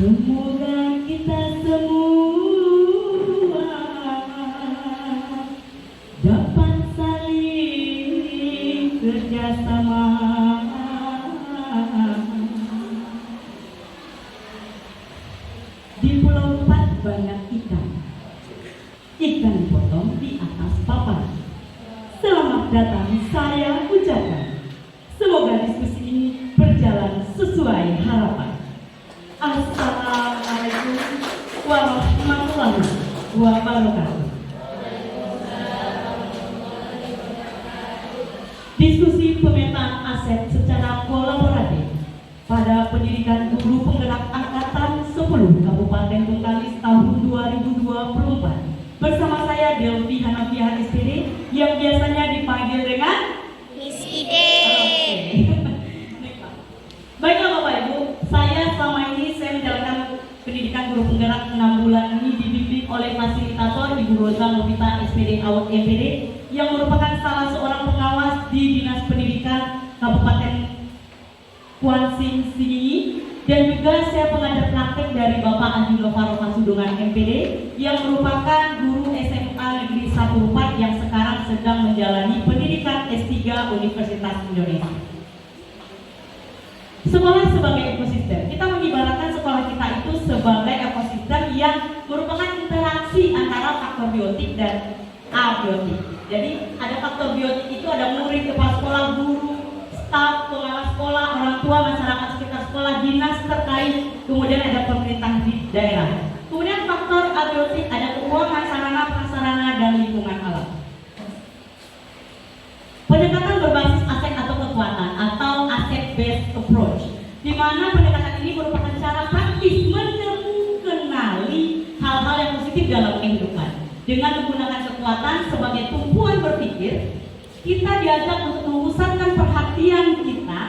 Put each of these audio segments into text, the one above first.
Semoga kita semua dapat saling kerjasama. Di Pulau 4 banyak ikan. Ikan dipotong di atas papan. Selamat datang saya ucapkan. Semoga diskusi ini berjalan sesuai harapan. Assalamualaikum warahmatullahi wabarakatuh. Diskusi pemetaan aset secara kolaboratif pada pendidikan guru penggerak angkatan 10 Kabupaten Bengkalis tahun 2024 bersama saya Delvi Hanafiah SPD yang biasanya dipanggil dengan Miss Ide. Baiklah Bapak Ibu, saya selama ini saya menjalankan pendidikan guru penggerak 6 bulan ini dibimbing oleh fasilitator Ibu Rosa Novita SPD Awad MPD yang merupakan salah seorang pengawas di Dinas Pendidikan Kabupaten Kuansing Singingi, dan juga saya pengajar praktek dari Bapak Andi Lovaro Pasudungan MPD yang merupakan guru SMA Negeri 14 yang sekarang sedang menjalani pendidikan S3 Universitas Indonesia. Sekolah sebagai ekosistem, kita mengibaratkan sekolah kita itu sebagai ekosistem yang merupakan interaksi antara faktor biotik dan abiotik. Jadi ada faktor biotik itu ada murid, kepala sekolah, guru, staf, pengawas sekolah, orang tua, masyarakat sekitar sekolah, dinas terkait, kemudian ada pemerintah di daerah. Kemudian faktor abiotik ada keuangan, sarana, prasarana, dan lingkungan alam. Pendekatan berbasis aset atau kekuatan atau asset based approach, di mana pendekatan ini merupakan cara praktis mengenali hal-hal yang positif dalam kehidupan. Dengan menggunakan kekuatan sebagai tumpuan berpikir, kita diajak untuk memusatkan perhatian kita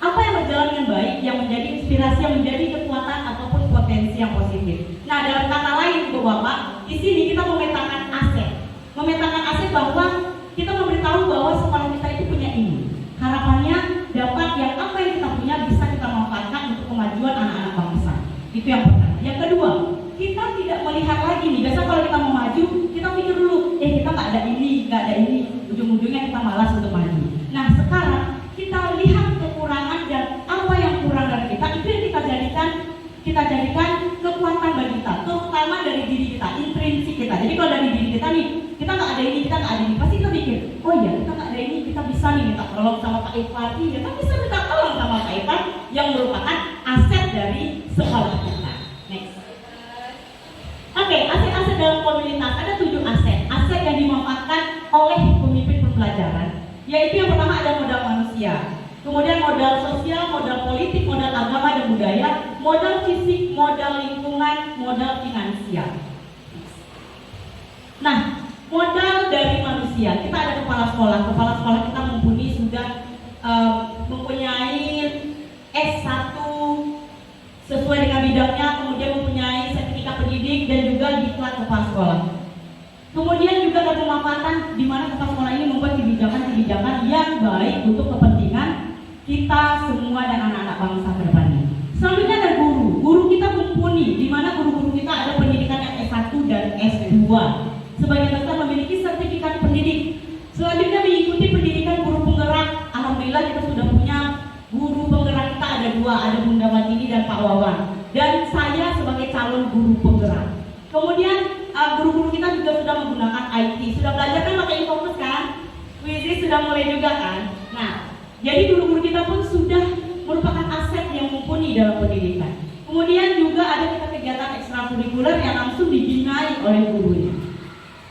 apa yang berjalan dengan baik, yang menjadi inspirasi, yang menjadi kekuatan ataupun potensi yang positif. Nah, dalam kata lain, Bapak, di sini kita memetakan aset. Memetakan aset bahwa kita memberitahu bahwa sekolah kita itu punya ini. Harapannya dapat yang apa yang kita punya bisa kita manfaatkan untuk kemajuan anak-anak bangsa. Itu yang pertama. Yang kedua, kita tidak melihat lagi nih. Biasa kalau kita mau maju, kita pikir dulu, kita nggak ada ini, nggak ada ini. Ujung-ujungnya kita malas untuk maju. Nah, sekarang kita lihat kekurangan dan apa yang kurang dari kita, itu yang kita jadikan kekuatan bagi kita, terutama dari diri kita, intrinsik kita. Jadi kalau dari diri kita nih, kita nggak ada ini, kita nggak ada ini, pasti kita pikir, oh iya kita nggak ada ini, kita bisa nih minta tolong sama Pak Ipati, kita bisa minta tolong sama Pak Ipat yang merupakan aset dari sekolah kita. Next. Oke, aset-aset dalam komunitas ada 7 aset. Aset yang dimanfaatkan oleh pemimpin pembelajaran, yaitu yang pertama ada modal manusia, kemudian modal sosial, modal politik, modal agama dan budaya, modal fisik, modal lingkungan, modal finansial. Nah, modal dari manusia, kita ada kepala sekolah kita mempunyai S1 sesuai dengan bidangnya, kemudian mempunyai sertifikat pendidik dan juga diklat kepala sekolah. Kemudian juga ada pemanfaatan di mana kepala sekolah ini membuat kebijakan-kebijakan yang baik untuk kepentingan kita semua dan anak-anak bangsa ke depannya. Selanjutnya ada guru kita mumpuni, di mana guru-guru kita ada pendidikan yang S1 dan S2. Sebagian besar memiliki sertifikat pendidik. Selanjutnya mengikuti pendidikan guru penggerak. Alhamdulillah kita sudah punya guru penggerak, kita ada 2, ada Bunda Matini dan Pak Wawan. Dan saya sebagai calon guru penggerak. Kemudian guru-guru kita juga sudah menggunakan IT. Sudah belajar kan pakai Infocus kan? Wizi sudah mulai juga kan? Nah, jadi guru-guru kita pun sudah merupakan aset yang mumpuni dalam pendidikan. Kemudian juga ada kita kegiatan ekstrakurikuler yang langsung dibinai oleh gurunya.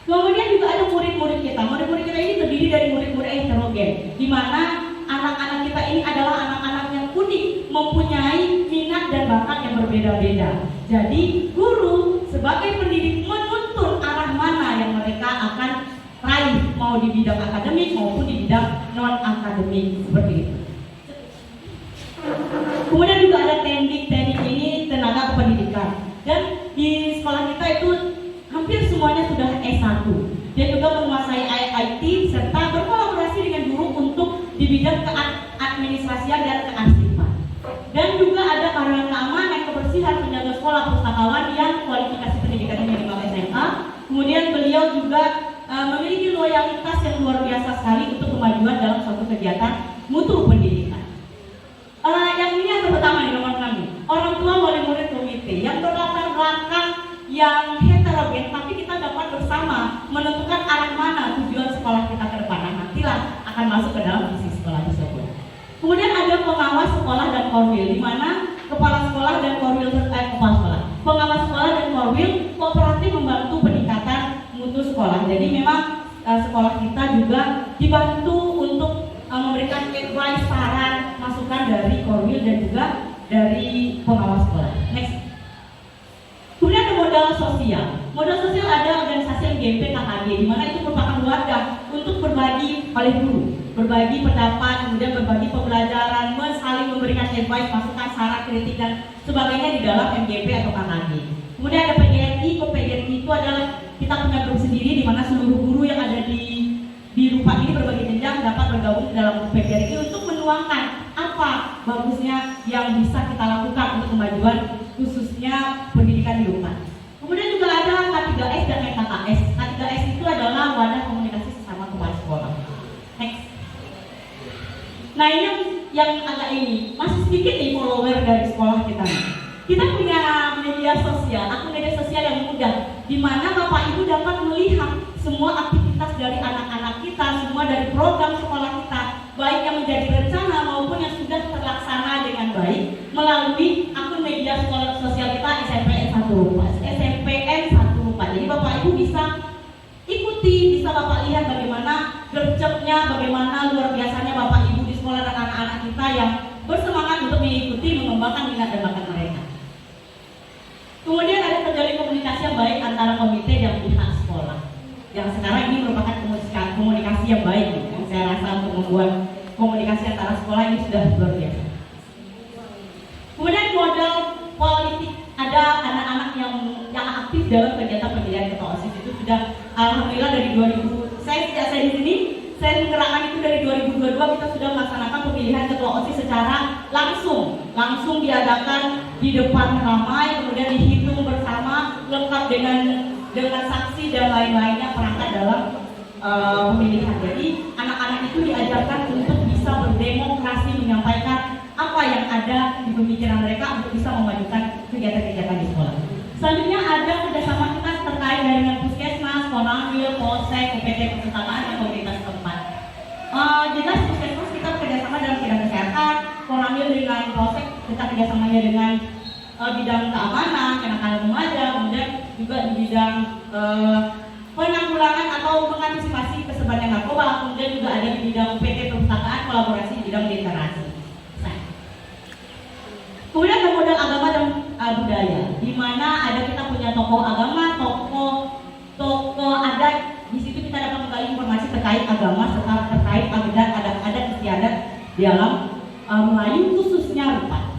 Kemudian juga ada murid-murid kita. Murid-murid kita ini terdiri dari murid-murid heterogen, di mana anak-anak kita ini adalah anak-anak yang unik, mempunyai minat dan bakat yang berbeda-beda. Jadi guru sebagai pendidik menuntun arah mana yang mereka akan raih, mau di bidang akademik maupun di bidang non-akademik, seperti itu. Kemudian juga ada teknik ini tenaga kependidikan. Dan di sekolah kita itu hampir semuanya sudah S1. Dia juga menguasai IT serta berkolaborasi dengan guru untuk di bidang keadministrasian dan kearsipan. Dan juga ada karyawan keamanan, kebersihan juga memiliki loyalitas yang luar biasa sekali untuk kemajuan dalam suatu kegiatan mutu pendidikan. Yang ini yang pertama nih, nomor 6 nih. Orang tua wali murid komite yang berlatar belakang yang heterogen, tapi kita dapat bersama menentukan arah mana tujuan sekolah kita ke depan. Nah, nantilah akan masuk ke dalam visi sekolah tersebut. Kemudian ada pengawas sekolah dan korwil, di mana kepala sekolah dan korwil pengawas sekolah dan korwil kooperatif membantu peningkatan mutu sekolah. Jadi memang sekolah kita juga dibantu untuk memberikan advice, saran, masukan dari korwil dan juga dari pengawas sekolah. Next. Kemudian ada modal sosial. Modal sosial ada organisasi MGP KKG, di mana itu merupakan wadah untuk berbagi oleh guru, berbagi pendapat, kemudian berbagi pembelajaran, saling memberikan advice, masukan, saran, kritik dan sebagainya di dalam MGP atau KKG. Kemudian ada PGRI. PGRI itu adalah kita punya grup sendiri di mana seluruh guru yang ada di Rupa ini berbagai jenjang dapat bergabung dalam PGRI untuk menuangkan apa bagusnya yang bisa kita lakukan untuk kemajuan khususnya pendidikan di Rupa. Kemudian juga ada K3S dan KKS. K3S itu adalah wadah komunikasi sesama kepala sekolah. Next. Nah, ini yang agak ini masih sedikit nih follower dari sekolah kita. Kita punya media sosial, akun media sosial yang mudah, di mana Bapak Ibu dapat melihat semua aktivitas dari anak-anak kita, semua dari program sekolah kita, baik yang menjadi rencana maupun yang sudah terlaksana dengan baik melalui akun media sosial kita SMPN 1 Rupa. Jadi Bapak Ibu bisa ikuti, bisa Bapak lihat bagaimana gercepnya, bagaimana luar biasanya Bapak Ibu di sekolah dan anak-anak kita yang bersemangat untuk mengikuti, mengembangkan minat dan bakat mereka. Kemudian ada terjalin komunikasi yang baik antara komite dan pihak sekolah. Yang sekarang ini merupakan komunikasi yang baik, yang saya rasa untuk membuat komunikasi antara sekolah ini sudah luar biasa. Kemudian modal politik, ada anak-anak yang aktif dalam kegiatan pemilihan ketua OSIS itu sudah alhamdulillah dari 2000. Sejak saya di sini, saya menggerakkan itu dari 2022 kita sudah melaksanakan pemilihan ketua OSIS secara langsung diadakan di depan ramai, kemudian dihitung bersama lengkap dengan saksi dan lain-lainnya perangkat dalam pemilihan. Jadi anak-anak itu diajarkan untuk bisa berdemokrasi, menyampaikan apa yang ada di pemikiran mereka untuk bisa memajukan kegiatan-kegiatan di sekolah. Selanjutnya ada kerjasama kita terkait dengan Puskesmas, Koramil, Polsek, UPT Perpustakaan dan komunitas tempat. Jelas Puskesmas kita bekerjasama dalam bidang kesehatan, Koramil dengan Polsek kita kerjasamanya dengan bidang keamanan, kenakalan remaja, kemudian juga di bidang penanggulangan atau mengantisipasi kesebaran narkoba, kemudian juga ada di bidang UPT Perpustakaan kolaborasi di bidang literasi. Kemudian ada modal agama dan budaya, di mana ada kita punya tokoh agama, tokoh adat. Di situ kita dapat menggali informasi terkait agama serta terkait adat istiadat di dalam Melayu khususnya Rupa.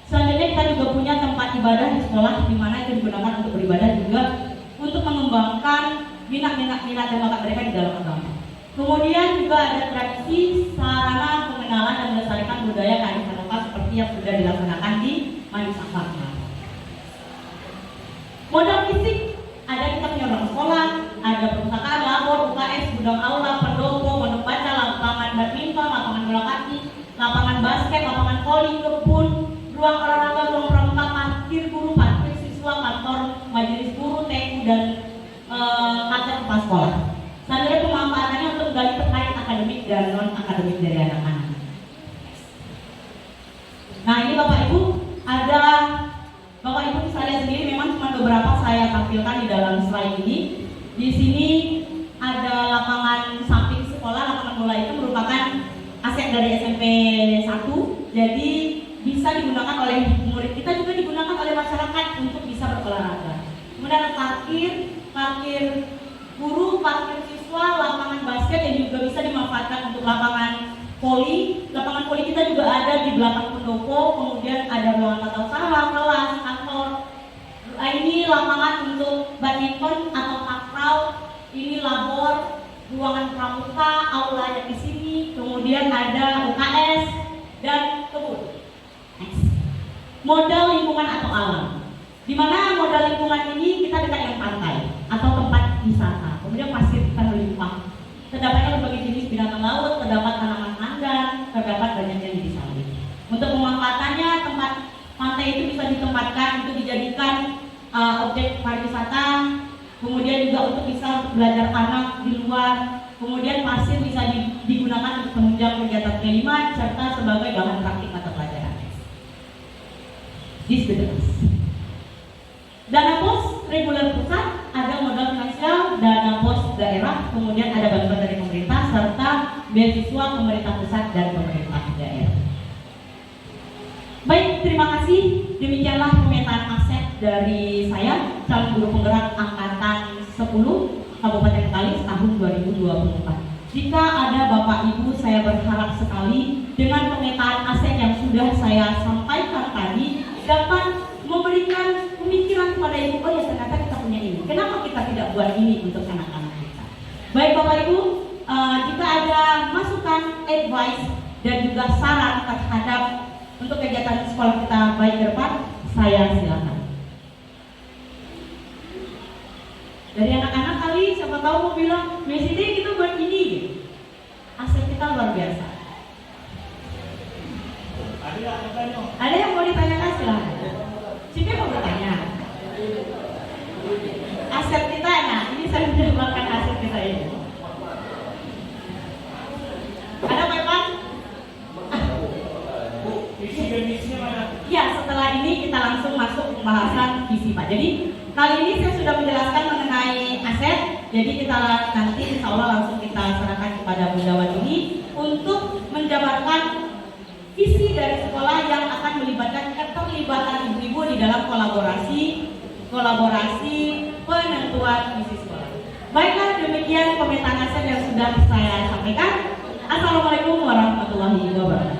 Selanjutnya kita juga punya tempat ibadah di sekolah, di mana itu digunakan untuk beribadah juga untuk mengembangkan minat dan bakat mereka di dalam agama. Kemudian juga ada tradisi, sarana pengenalan dan melestarikan budaya kearifan lokal seperti yang sudah dilaksanakan di Manis Akhlaknya. Modal fisik, ada kita punya ruang sekolah, ada perpustakaan, labor, UKS, gudang aula, pendopo, pondok baca, lapangan badminton, lapangan bola kaki, lapangan basket, lapangan voli, kebun, ruang olahraga, ruang pramuka, parkir guru, parkir siswa, kantor majelis guru, TU dan kantor kepala sekolah. Selanjutnya pemanfaatannya untuk menggali terkait akademik dan non akademik dari anak-anak. Nah, ini Bapak Ibu bisa lihat sendiri, memang cuma beberapa saya tampilkan di dalam slide ini. Di sini ada lapangan samping sekolah, lapangan bola itu merupakan aset dari SMP 1. Jadi bisa digunakan oleh murid kita, juga digunakan oleh masyarakat untuk bisa berolahraga. Kemudian ada parkir guru, parkir siswa, lapangan basket yang juga bisa dimanfaatkan untuk lapangan voli. Lapangan voli kita juga ada di belakang pendopo, kemudian ada ruangan tata usaha, kelas, kantor. Ini lapangan untuk badminton atau takraw, ini labor, ruangan pramuka, aula yang di sini, kemudian ada UKS dan kebun. Next. Modal lingkungan atau alam. Di mana modal lingkungan ini kita dekat dengan pantai atau tempat wisata. Kemudian pasir ikan melimpah. Terdapat berbagai jenis binatang laut, terdapat tanaman pandan, terdapat banyak yang di sana. Untuk pemanfaatannya, tempat pantai itu bisa ditempatkan untuk dijadikan objek pariwisata, kemudian juga untuk bisa belajar anak di luar, kemudian pasir bisa digunakan untuk penunjang kegiatan kelima serta sebagai bahan praktik mata pelajaran. Dana pos reguler pusat, ada modal finansial, dana pos daerah, kemudian ada bantuan dari pemerintah serta beasiswa pemerintah pusat dan pemerintah daerah. Baik, terima kasih. Demikianlah pemetaan aset dari saya, calon guru penggerak angkatan 10 Kabupaten Betawi tahun 2024. Jika ada Bapak Ibu, saya berharap sekali dengan pemetaan aset yang sudah saya sampaikan tadi dapat memberikan pemikiran kepada Ibu, oh ya ternyata kita punya ini. Kenapa kita tidak buat ini untuk anak-anak kita? Baik Bapak Ibu, jika ada masukan, advice dan juga saran terhadap untuk kegiatan sekolah kita baik ke depan, saya silakan. Dari anak-anak kali siapa tahu mau bilang, Miss ini kita buat ini, aset kita luar biasa. Ada yang mau ditanyakan silakan. Siapa mau bertanya? Aset kita, nah ini saya menjelaskan aset kita ini. Ada Pak Ipan? Visi dan misinya mana? Ya, setelah ini kita langsung masuk pembahasan visi Pak. Jadi kali ini saya sudah menjelaskan mengenai aset. Jadi kita nanti insya Allah langsung kita serahkan kepada Bunda Wadini untuk menjabarkan visi dari sekolah yang akan melibatkan keterlibatan ibu-ibu di dalam kolaborasi penentuan visi sekolah. Baiklah, demikian pemetaan aset yang sudah saya sampaikan. Assalamualaikum warahmatullahi wabarakatuh.